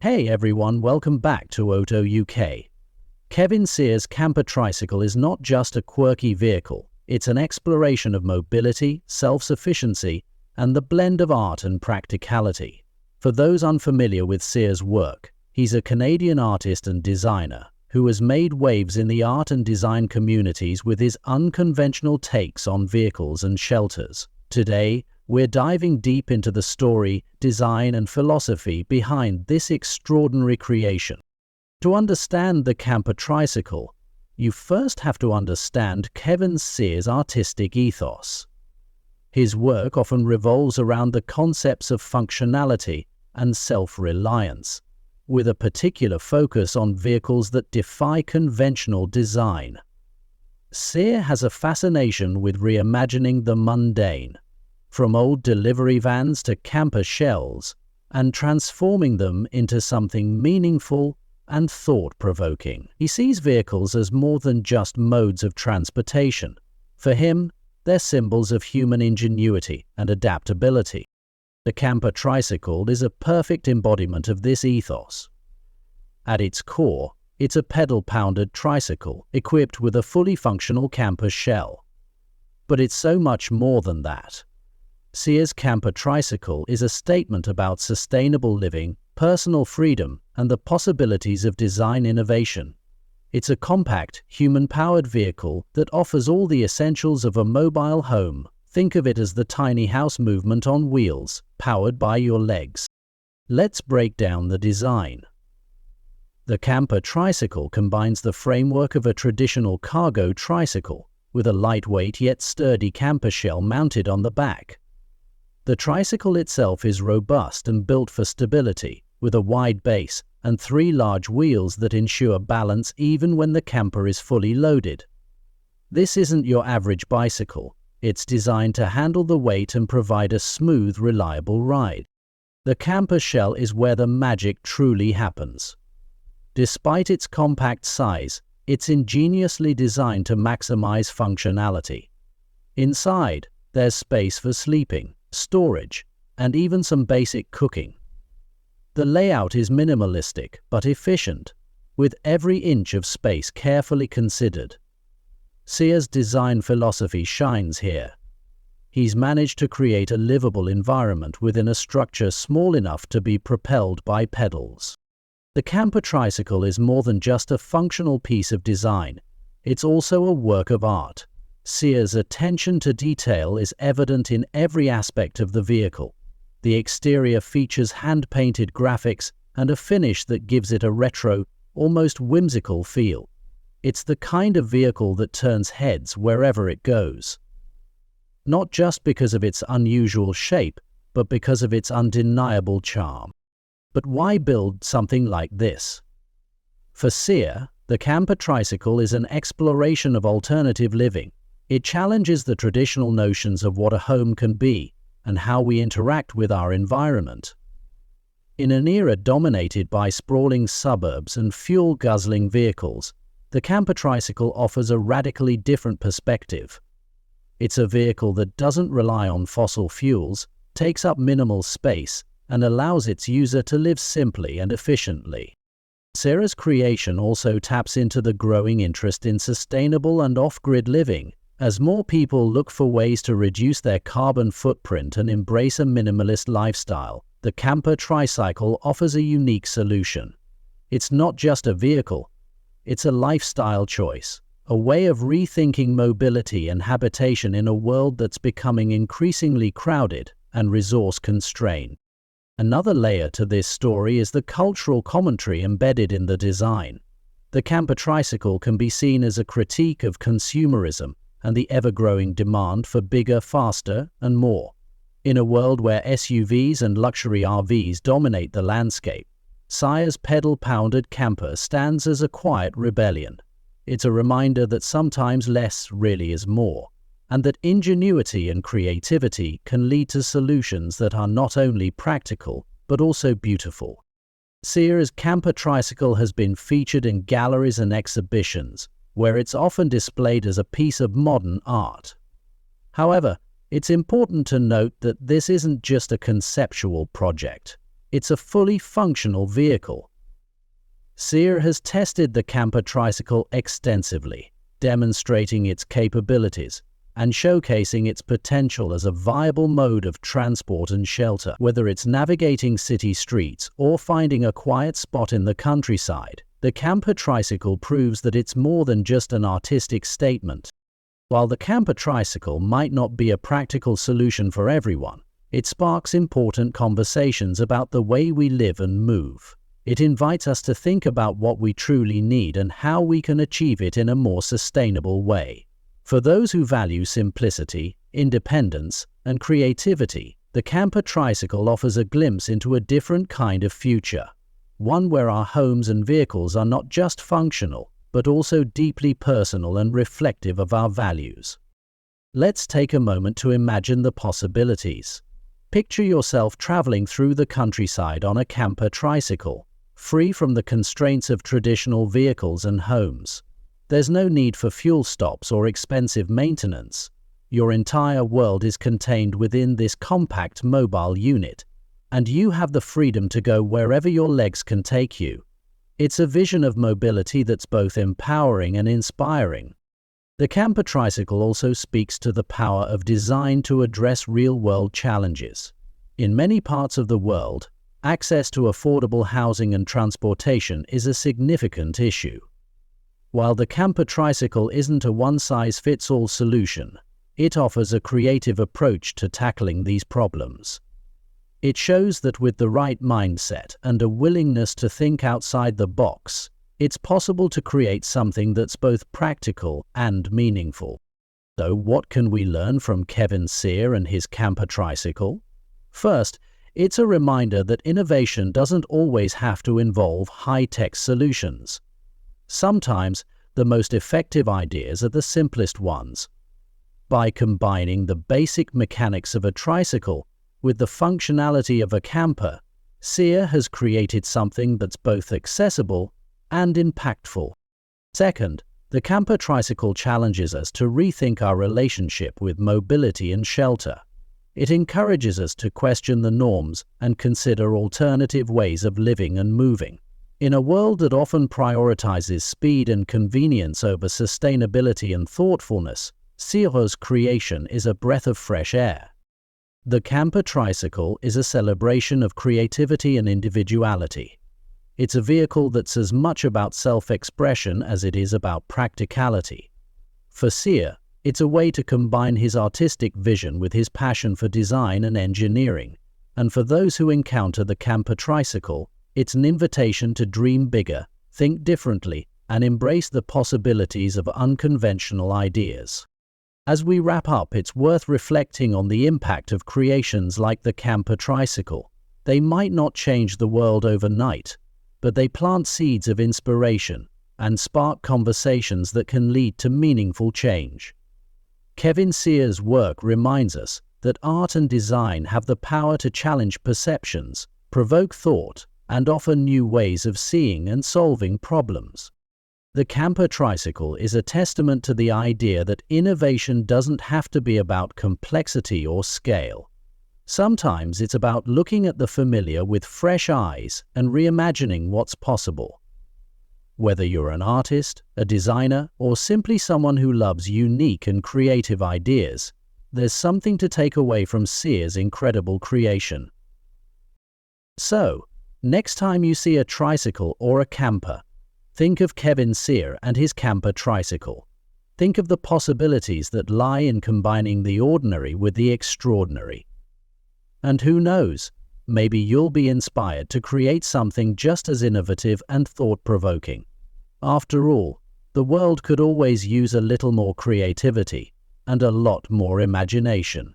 Hey everyone, welcome back to Auto UK. Kevin Cyr's Camper Tricycle is not just a quirky vehicle, it's an exploration of mobility, self-sufficiency, and the blend of art and practicality. For those unfamiliar with Cyr's work, he's a Canadian artist and designer who has made waves in the art and design communities with his unconventional takes on vehicles and shelters. Today, we're diving deep into the story, design, and philosophy behind this extraordinary creation. To understand the Camper Tricycle, you first have to understand Kevin Cyr's artistic ethos. His work often revolves around the concepts of functionality and self-reliance, with a particular focus on vehicles that defy conventional design. Cyr has a fascination with reimagining the mundane, from old delivery vans to camper shells, and transforming them into something meaningful and thought-provoking. He sees vehicles as more than just modes of transportation. For him, they're symbols of human ingenuity and adaptability. The Camper Tricycle is a perfect embodiment of this ethos. At its core, it's a pedal-pounded tricycle equipped with a fully functional camper shell. But it's so much more than that. Cyr's Camper Tricycle is a statement about sustainable living, personal freedom, and the possibilities of design innovation. It's a compact, human-powered vehicle that offers all the essentials of a mobile home. Think of it as the tiny house movement on wheels, powered by your legs. Let's break down the design. The Camper Tricycle combines the framework of a traditional cargo tricycle with a lightweight yet sturdy camper shell mounted on the back. The tricycle itself is robust and built for stability, with a wide base and 3 large wheels that ensure balance even when the camper is fully loaded. This isn't your average bicycle. It's designed to handle the weight and provide a smooth, reliable ride. The camper shell is where the magic truly happens. Despite its compact size, it's ingeniously designed to maximize functionality. Inside, there's space for sleeping, storage, and even some basic cooking. The layout is minimalistic but efficient, with every inch of space carefully considered. Cyr's design philosophy shines here. He's managed to create a livable environment within a structure small enough to be propelled by pedals. The Camper Tricycle is more than just a functional piece of design. It's also a work of art. Cyr's attention to detail is evident in every aspect of the vehicle. The exterior features hand-painted graphics and a finish that gives it a retro, almost whimsical feel. It's the kind of vehicle that turns heads wherever it goes. Not just because of its unusual shape, but because of its undeniable charm. But why build something like this? For Cyr, the Camper Tricycle is an exploration of alternative living. It challenges the traditional notions of what a home can be and how we interact with our environment. In an era dominated by sprawling suburbs and fuel-guzzling vehicles, the Camper Tricycle offers a radically different perspective. It's a vehicle that doesn't rely on fossil fuels, takes up minimal space, and allows its user to live simply and efficiently. Cyr's creation also taps into the growing interest in sustainable and off-grid living. As more people look for ways to reduce their carbon footprint and embrace a minimalist lifestyle, the Camper Tricycle offers a unique solution. It's not just a vehicle, it's a lifestyle choice, a way of rethinking mobility and habitation in a world that's becoming increasingly crowded and resource-constrained. Another layer to this story is the cultural commentary embedded in the design. The Camper Tricycle can be seen as a critique of consumerism and the ever-growing demand for bigger, faster, and more. In a world where SUVs and luxury RVs dominate the landscape, Cyr's pedal-pounded camper stands as a quiet rebellion. It's a reminder that sometimes less really is more, and that ingenuity and creativity can lead to solutions that are not only practical, but also beautiful. Cyr's Camper Tricycle has been featured in galleries and exhibitions, where it's often displayed as a piece of modern art. However, it's important to note that this isn't just a conceptual project. it's a fully functional vehicle. Cyr has tested the Camper Tricycle extensively, demonstrating its capabilities and showcasing its potential as a viable mode of transport and shelter. Whether it's navigating city streets or finding a quiet spot in the countryside, the Camper Tricycle proves that it's more than just an artistic statement. While the Camper Tricycle might not be a practical solution for everyone, it sparks important conversations about the way we live and move. It invites us to think about what we truly need and how we can achieve it in a more sustainable way. For those who value simplicity, independence, and creativity, the Camper Tricycle offers a glimpse into a different kind of future, one where our homes and vehicles are not just functional, but also deeply personal and reflective of our values. Let's take a moment to imagine the possibilities. Picture yourself traveling through the countryside on a Camper Tricycle, free from the constraints of traditional vehicles and homes. There's no need for fuel stops or expensive maintenance. Your entire world is contained within this compact mobile unit, and you have the freedom to go wherever your legs can take you. It's a vision of mobility that's both empowering and inspiring. The Camper Tricycle also speaks to the power of design to address real-world challenges. In many parts of the world, access to affordable housing and transportation is a significant issue. While the Camper Tricycle isn't a one-size-fits-all solution, it offers a creative approach to tackling these problems. It shows that with the right mindset and a willingness to think outside the box, it's possible to create something that's both practical and meaningful. So, what can we learn from Kevin Cyr and his Camper Tricycle? First, it's a reminder that innovation doesn't always have to involve high-tech solutions. Sometimes, the most effective ideas are the simplest ones. By combining the basic mechanics of a tricycle with the functionality of a camper, Cyr has created something that's both accessible and impactful. Second, the Camper Tricycle challenges us to rethink our relationship with mobility and shelter. It encourages us to question the norms and consider alternative ways of living and moving. In a world that often prioritizes speed and convenience over sustainability and thoughtfulness, Cyr's creation is a breath of fresh air. The Camper Tricycle is a celebration of creativity and individuality. It's a vehicle that's as much about self-expression as it is about practicality. For Cyr, it's a way to combine his artistic vision with his passion for design and engineering. And for those who encounter the Camper Tricycle, it's an invitation to dream bigger, think differently, and embrace the possibilities of unconventional ideas. As we wrap up, it's worth reflecting on the impact of creations like the Camper Tricycle. They might not change the world overnight, but they plant seeds of inspiration and spark conversations that can lead to meaningful change. Kevin Cyr's work reminds us that art and design have the power to challenge perceptions, provoke thought, and offer new ways of seeing and solving problems. The Camper Tricycle is a testament to the idea that innovation doesn't have to be about complexity or scale. Sometimes it's about looking at the familiar with fresh eyes and reimagining what's possible. Whether you're an artist, a designer, or simply someone who loves unique and creative ideas, there's something to take away from Cyr's incredible creation. So, next time you see a tricycle or a camper, think of Kevin Cyr and his Camper Tricycle. Think of the possibilities that lie in combining the ordinary with the extraordinary. And who knows, maybe you'll be inspired to create something just as innovative and thought-provoking. After all, the world could always use a little more creativity and a lot more imagination.